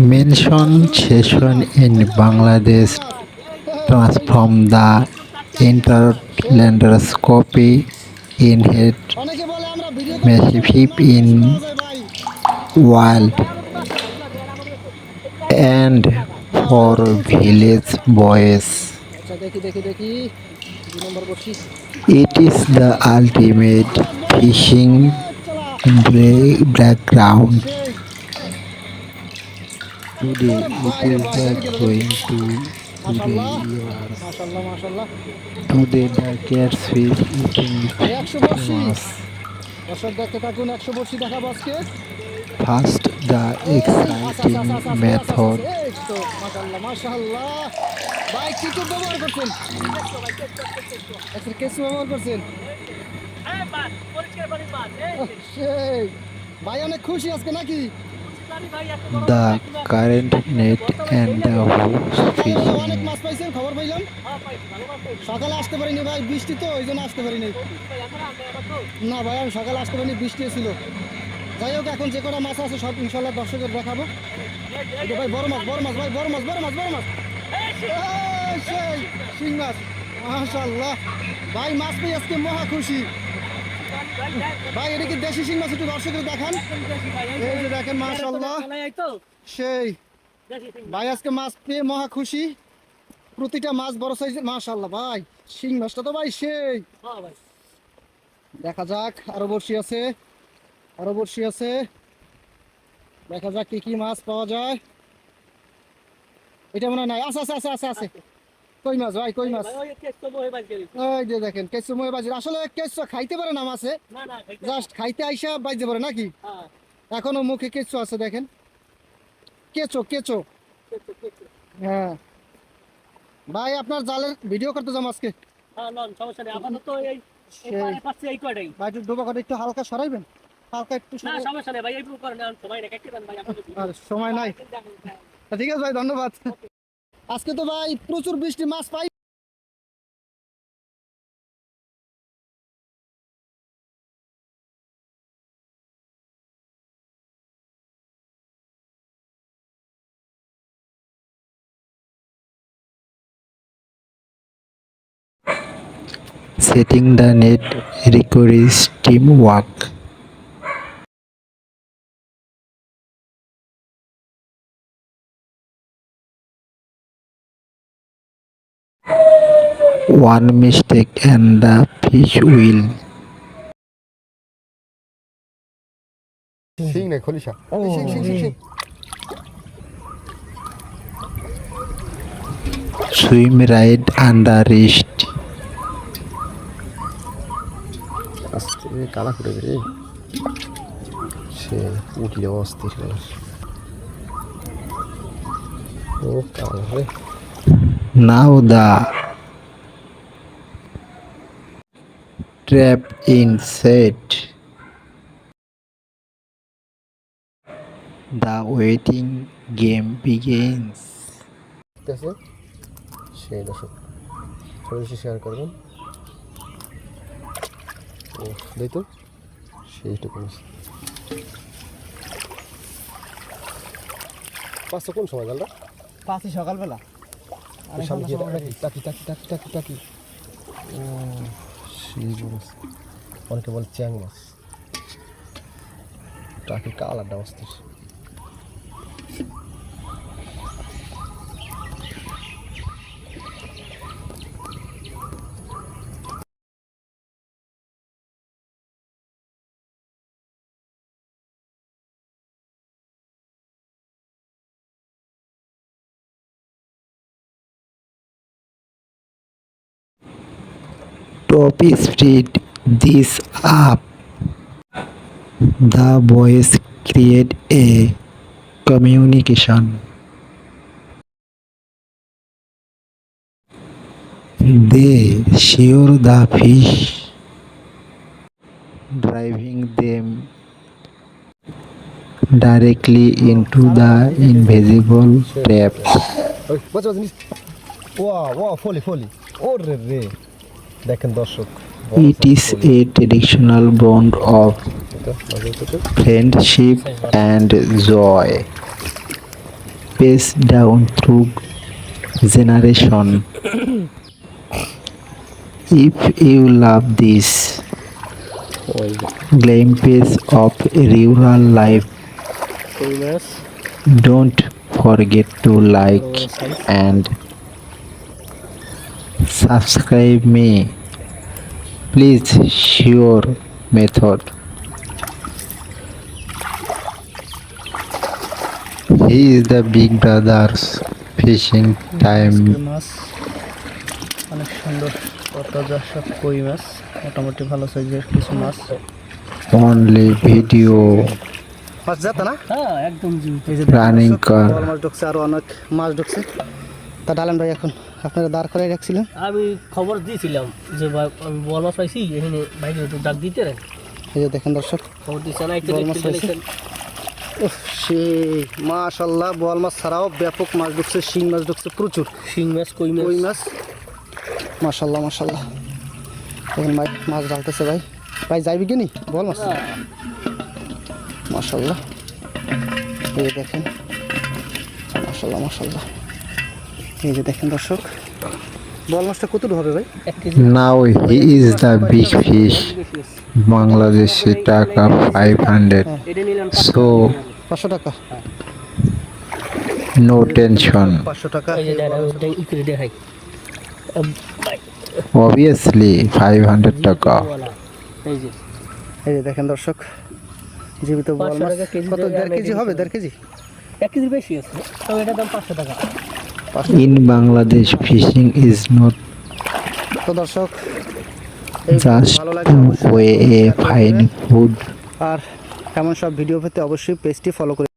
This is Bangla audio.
Mention session in Bangladesh transform the interlandoscopy in a massive in wild and for village boys. It is the ultimate fishing background. Today it is the going today today the catfish eating is famous. First the exciting method. The current net and the hooks fishing. সকালে আসতে পারিনি ভাই, বৃষ্টি তো ওই জন্য আসতে পারিনি। না ভাই আমি সকালে আসতে পারিনি, বৃষ্টি ছিল। যাই হোক এখন যে কটা মাছ আছে সব ইনশাল্লাহ দর্শকের দেখাবো। ভাই বড় মাছ বড় মাছ ভাই বড় মাছ বড় মাছ বড় মাছ শিং মাছ মাশাআল্লাহ ভাই, মাছ পেয়ে আজকে মহা খুশি ভাই। এটা কি দেশি শিং মাছ? একটু দর্শকের দেখান। এই যে দেখেন মাশাআল্লাহ সেই ভাই, আজকে মাছ পেয়ে মহা খুশি। প্রতিটা মাছ বড় সাইজের মাশাআল্লাহ ভাই। শিং মাছটা তো ভাই সেই। দেখা যাক আরো বড়শি আছে, আরো বড়শি আছে, দেখা যাক কি কি মাছ পাওয়া যায়। এটা মনে হয় নাই, আছে আছে আছে আছে আছে। কই মাছ ভাই, কই মাছ? ওই যে দেখেন কেঁচো মহে বাজি। আসলে কেঁচো খাইতে পারে না মাছে, জাস্ট খাইতে আইসা বাজতে পারে নাকি। এখনো মুখে কেঁচো আছে দেখেন, কেঁচো কেঁচো। হ্যাঁ ভাই আপনার জালের ভিডিও করতে যাবো আজকে। ভাই একটু ডোবা করে একটু হালকা সরাইবেন, হালকা একটু। সময় নাই, ঠিক আছে ভাই ধন্যবাদ। আজকে তো ভাই প্রচুর বৃষ্টি, মাছ পাই। Setting the net requires teamwork. One mistake and the fish will শিং নাই খলিশা। শিং শিং শিং শিং। swim right under wrist. আজকে কালা করে রে, সে উঠলে অস্থির হয়ে। ও কালা রে। Now the trap in set. The waiting game begins. ঠিক আছে সেই দর্শক সরাসরি শেয়ার করবেন। ও দেই তো সেইটা করেছে। পাঁচটা কোন সময় জানলা? পাঁচই সকালবেলা। সামনে গিয়ে টাকি টাকি টাকি টাকি টাকি। ও সেই মাছ, অনেকে বলে চ্যাং মাছ। টাকি কালারটা অস্থির। Top speed this up. The boys create a communication. They shear the fish, driving them directly into the invisible trap. ফলি ফলি ও রে রে, দেখেন দর্শক It is a traditional bond of friendship and joy. passed down through generation. If you love this glimpse of rural life, কই মাছ don't forget to like and subscribe me. Please sure method. He is the big brother's fishing time. মাছ অনেক সুন্দর তাজা সব কই মাছ মোটামুটি ভালো সাইজের কিছু মাছ Only video মাছ যাতা না হ্যাঁ একদম running car. বল মাছ ঢুকছে আরো অনেক মাছ ঢুকছে তা ডালেন ভাই এখন আপনারা দাঁড় করাই রাখছিলেন আমি খবর দিয়েছিলাম যে আমি বল মাছ পাইছি এখানে ভাই একটু ডাক দিতে রে এই যে দেখেন দর্শক খবর দিচ্ছে না একটু বল মাছ দেখতে পাইছে। উফ সেই মাশাআল্লাহ বল মাছ ছাড়াও ব্যাপক মাছ ঢুকছে শিং মাছ ঢুকছে প্রচুর শিং মাছ কই মাছ কই মাছ মাশাআল্লাহ মাশাআল্লাহ এখন ভাই মাছ ঢালতেছে ভাই ভাই যাইবি কি নি বল মাছ মাশাআল্লাহ এই যে দেখেন মাশাআল্লাহ মাশাআল্লাহ এই যে দেখেন দর্শক বল মাছটা কত হবে ভাই 1 KG Now he is the big fish. Bangladeshi taka 500. এটা নিলাম So 500 টাকা no tension. 500 টাকা এই যে এটা ইকরে দেখাই Obviously 500 taka. এই যে এই যে দেখেন দর্শক জীবিত বল 500 মাছ টাকা কেজি কত দিয়ে 1.5 কেজি হবে 1.5 কেজি 1 কেজি বেশি আছে তো এটার দাম 500 টাকা In Bangladesh, fishing is not তো দর্শক এই just ভালো লাগে to weigh a fine food. আর এমন সব ভিডিও পেতে অবশ্যই পেজটি ফলো করে